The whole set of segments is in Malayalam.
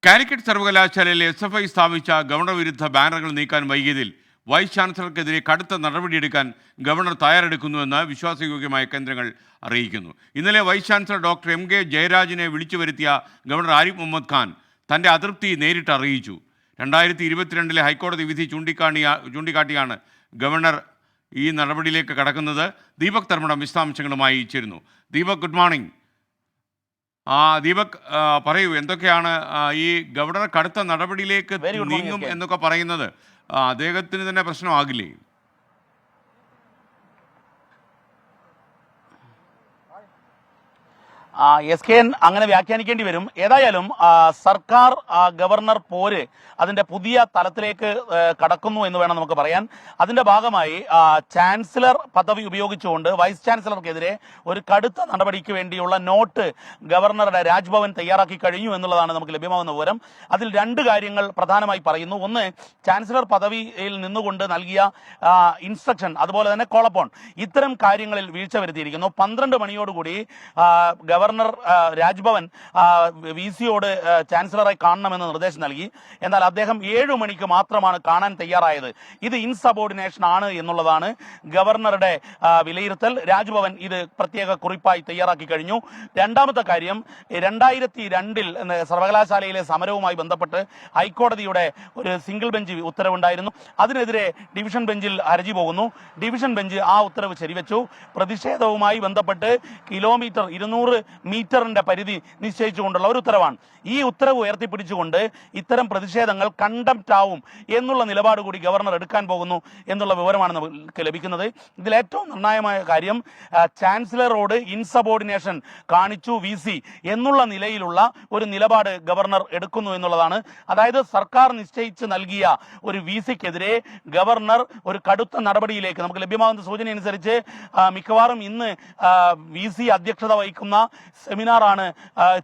കാലിക്കറ്റ് സർവകലാശാലയിലെ SFI സ്ഥാപിച്ച ഗവർണർ വിരുദ്ധ ബാനറുകൾ നീക്കാൻ വൈകിയതിൽ വൈസ് ചാൻസലർക്കെതിരെ കടുത്ത നടപടിയെടുക്കാൻ ഗവർണർ തയ്യാറെടുക്കുന്നുവെന്ന് വിശ്വാസയോഗ്യമായ കേന്ദ്രങ്ങൾ അറിയിക്കുന്നു. ഇന്നലെ വൈസ് ചാൻസലർ ഡോക്ടർ MK ജയരാജിനെ വിളിച്ചു വരുത്തിയ ഗവർണർ ആരിഫ് മുഹമ്മദ് ഖാൻ തൻ്റെ അതൃപ്തി നേരിട്ട് അറിയിച്ചു. 2022 ഹൈക്കോടതി വിധി ചൂണ്ടിക്കാട്ടിയാണ് ഗവർണർ ഈ നടപടിയിലേക്ക് കടക്കുന്നത്. ദീപക് തർമ്മടം വിശദാംശങ്ങളുമായി ചേരുന്നു. Deepak, good morning. ദീപക്, പറയൂ, എന്തൊക്കെയാണ് ഈ ഗവർണർ കടുത്ത നടപടിയിലേക്ക് നീങ്ങും എന്നൊക്കെ പറയുന്നത്? അദ്ദേഹത്തിന് തന്നെ പ്രശ്നമാകില്ലേ? SKN അങ്ങനെ വ്യാഖ്യാനിക്കേണ്ടി വരും. ഏതായാലും സർക്കാർ ഗവർണർ പോര് അതിന്റെ പുതിയ തലത്തിലേക്ക് കടക്കുന്നു എന്ന് വേണം നമുക്ക് പറയാൻ. അതിന്റെ ഭാഗമായി ചാൻസലർ പദവി ഉപയോഗിച്ചുകൊണ്ട് വൈസ് ചാൻസലർക്കെതിരെ ഒരു കടുത്ത നടപടിക്ക് വേണ്ടിയുള്ള നോട്ട് ഗവർണറുടെ രാജ്ഭവൻ തയ്യാറാക്കി കഴിഞ്ഞു എന്നുള്ളതാണ് നമുക്ക് ലഭ്യമാകുന്ന വിവരം. അതിൽ രണ്ട് കാര്യങ്ങൾ പ്രധാനമായി പറയുന്നു. ഒന്ന്, ചാൻസലർ പദവിയിൽ നിന്നുകൊണ്ട് നൽകിയ ഇൻസ്ട്രക്ഷൻ, അതുപോലെ തന്നെ കോളപ്പോൺ, ഇത്തരം കാര്യങ്ങളിൽ വീഴ്ച വരുത്തിയിരിക്കുന്നു. 12 മണിയോടുകൂടി ഗവർണർ രാജ്ഭവൻ VCയോട് ചാൻസലറെ കാണണമെന്ന് നിർദ്ദേശം നൽകി. എന്നാൽ അദ്ദേഹം 7 മണിക്ക് മാത്രമാണ് കാണാൻ തയ്യാറായത്. ഇത് ഇൻസബോർഡിനേഷൻ ആണ് എന്നുള്ളതാണ് ഗവർണറുടെ വിലയിരുത്തൽ. രാജ്ഭവൻ ഇത് പ്രത്യേക കുറിപ്പായി തയ്യാറാക്കി കഴിഞ്ഞു. രണ്ടാമത്തെ കാര്യം, 2002 സർവകലാശാലയിലെ സമരവുമായി ബന്ധപ്പെട്ട് ഹൈക്കോടതിയുടെ ഒരു സിംഗിൾ ബെഞ്ച് ഉത്തരവുണ്ടായിരുന്നു. അതിനെതിരെ ഡിവിഷൻ ബെഞ്ചിൽ ഹർജി പോകുന്നു. ഡിവിഷൻ ബെഞ്ച് ആ ഉത്തരവ് ശരിവെച്ചു. പ്രതിഷേധവുമായി ബന്ധപ്പെട്ട് 200 മീറ്ററിന്റെ പരിധി നിശ്ചയിച്ചുകൊണ്ടുള്ള ഒരു ഉത്തരവാണ്. ഈ ഉത്തരവ് ഉയർത്തിപ്പിടിച്ചുകൊണ്ട് ഇത്തരം പ്രതിഷേധങ്ങൾ കണ്ടംപ്റ്റ് ആവും എന്നുള്ള നിലപാട് കൂടി ഗവർണർ എടുക്കാൻ പോകുന്നു എന്നുള്ള വിവരമാണ് നമുക്ക് ലഭിക്കുന്നത്. ഇതിൽ ഏറ്റവും നിർണായകമായ കാര്യം, ചാൻസലറോട് ഇൻസബോർഡിനേഷൻ കാണിച്ചു VC എന്നുള്ള നിലയിലുള്ള ഒരു നിലപാട് ഗവർണർ എടുക്കുന്നു എന്നുള്ളതാണ്. അതായത് സർക്കാർ നിശ്ചയിച്ച് നൽകിയ ഒരു VCക്കെതിരെ ഗവർണർ ഒരു കടുത്ത നടപടിയിലേക്ക്, നമുക്ക് ലഭ്യമാകുന്ന സൂചന അനുസരിച്ച് മിക്കവാറും ഇന്ന് VC അധ്യക്ഷത വഹിക്കുന്ന സെമിനാറാണ്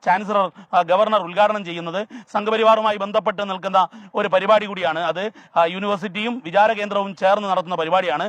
ചാൻസലർ ഗവർണർ ഉദ്ഘാടനം ചെയ്യുന്നത്. സംഘപരിവാറുമായി ബന്ധപ്പെട്ട് നിൽക്കുന്ന ഒരു പരിപാടി കൂടിയാണ് അത്. യൂണിവേഴ്സിറ്റിയും വിചാര കേന്ദ്രവും ചേർന്ന് നടത്തുന്ന പരിപാടിയാണ്.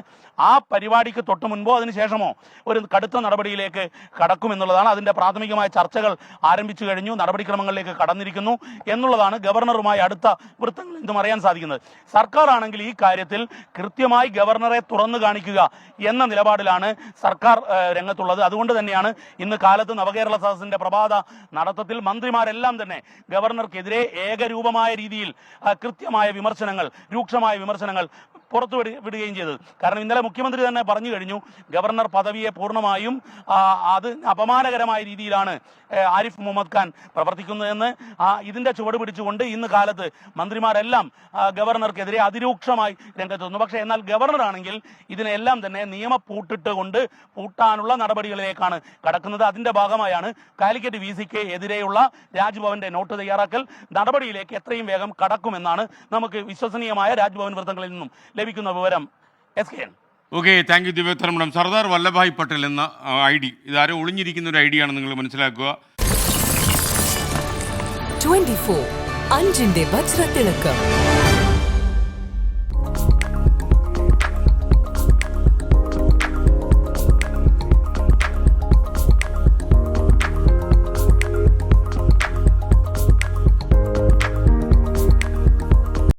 ആ പരിപാടിക്ക് തൊട്ട് മുൻപോ അതിനുശേഷമോ ഒരു കടുത്ത നടപടിയിലേക്ക് കടക്കുമെന്നുള്ളതാണ്. അതിന്റെ പ്രാഥമികമായ ചർച്ചകൾ ആരംഭിച്ചു കഴിഞ്ഞു, നടപടിക്രമങ്ങളിലേക്ക് കടന്നിരിക്കുന്നു എന്നുള്ളതാണ് ഗവർണറുമായി അടുത്ത വൃത്തങ്ങളിൽ നിന്നും അറിയാൻ സാധിക്കുന്നത്. സർക്കാർ ആണെങ്കിൽ ഈ കാര്യത്തിൽ കൃത്യമായി ഗവർണറെ തുറന്നു കാണിക്കുക എന്ന നിലപാടിലാണ് സർക്കാർ രംഗത്തുള്ളത്. അതുകൊണ്ട് തന്നെയാണ് ഇന്ന് കാലത്ത് നവകേരള സദസ്സിന്റെ പ്രഭാത നടത്തത്തിൽ മന്ത്രിമാരെല്ലാം തന്നെ ഗവർണർക്കെതിരെ ഏകരൂപമായ രീതിയിൽ കൃത്യമായ വിമർശനങ്ങൾ, രൂക്ഷമായ വിമർശനങ്ങൾ പുറത്തു വിടുകയും ചെയ്തത്. കാരണം ഇന്നലെ മുഖ്യമന്ത്രി തന്നെ പറഞ്ഞു കഴിഞ്ഞു, ഗവർണർ പദവിയെ പൂർണ്ണമായും അത് അപമാനകരമായ രീതിയിലാണ് ആരിഫ് മുഹമ്മദ് ഖാൻ പ്രവർത്തിക്കുന്നതെന്ന്. ഇതിന്റെ ചുവട് പിടിച്ചുകൊണ്ട് ഇന്ന് കാലത്ത് മന്ത്രിമാരെല്ലാം ഗവർണർക്കെതിരെ അതിരൂക്ഷമായി രംഗത്ത് വന്നു. പക്ഷേ എന്നാൽ ഗവർണർ ആണെങ്കിൽ ഇതിനെല്ലാം തന്നെ പൂട്ടാനുള്ള നടപടികളിലേക്കാണ് കടക്കുന്നത്. അതിന്റെ ഭാഗമായാണ് കാലിക്കറ്റ് VCക്ക് എതിരെയുള്ള രാജ്ഭവന്റെ നോട്ട് തയ്യാറാക്കൽ നടപടിയിലേക്ക് എത്രയും വേഗം കടക്കുമെന്നാണ് നമുക്ക് വിശ്വസനീയമായ രാജ്ഭവൻ വൃത്തങ്ങളിൽ നിന്നും ലഭിക്കുന്ന വിവരം. SKN. Okay, thank you Deepak Dharmadam. Sardar Vallabhbhai Patel എന്ന ID, ഇതാരോ ഒളിഞ്ഞിരിക്കുന്ന ഒരു ID ആണ്, നിങ്ങൾ മനസ്സിലാക്കുക. 24 അഞ്ചിന്റെ വജ്രത്തിളക്കം.